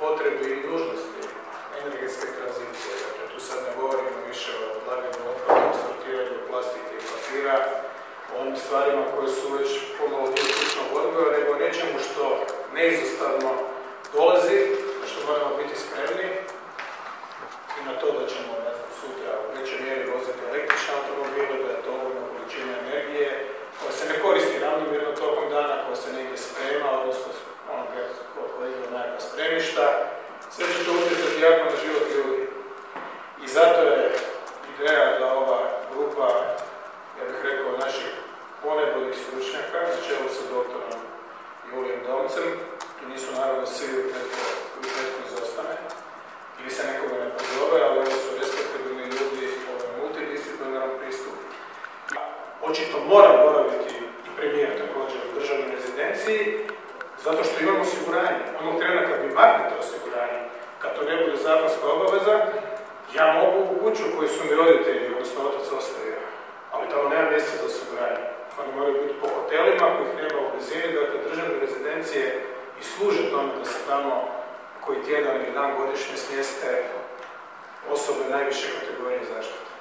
potrebi i nužnosti energetske tranzicije. Dakle, tu sad ne govorimo više o odlaganju otpada, o sortiranju plastike i papira, o onim stvarima koje su već pomalo dio kućnog odgoja, nego o nečemu što neizostavno dolazi, na što moramo biti spremni i na to da ćemo sutra u većoj mjeri voziti električne automobile, da je to ogromna količina energije koja se ne koristi ravnomjerno tokom dana, koja se negdje sprema, odnosno onoga koliko je nekakva spremišta. Sve će to utjecati jako na život ljudi. I zato je ideja da ova grupa, ja bih rekao, naših ponajboljih stručnjaka, na čelu sa doktorom Julijem Domcem, tu nisu naravno svi u petku izostane, ili se nekoga ne pozove, ali oni su respektabilni ljudi, ovaj multidisciplinaran pristup. Očito mora boraviti i premijer također u državnoj rezidenciji, zato što imamo osiguranje. Onog trena kad mi maknete osiguranje, kad to ne bude zakonska obaveza, ja mogu u kuću koju su mi roditelji, odnosno otac ostavio, ali tamo nema mjesta za osiguranje. Oni moraju biti po hotelima kojih nema u blizini, dakle državne rezidencije i služe tome da se tamo koji tjedan ili dan godišnje smjeste osobe najviše kategorije zaštite.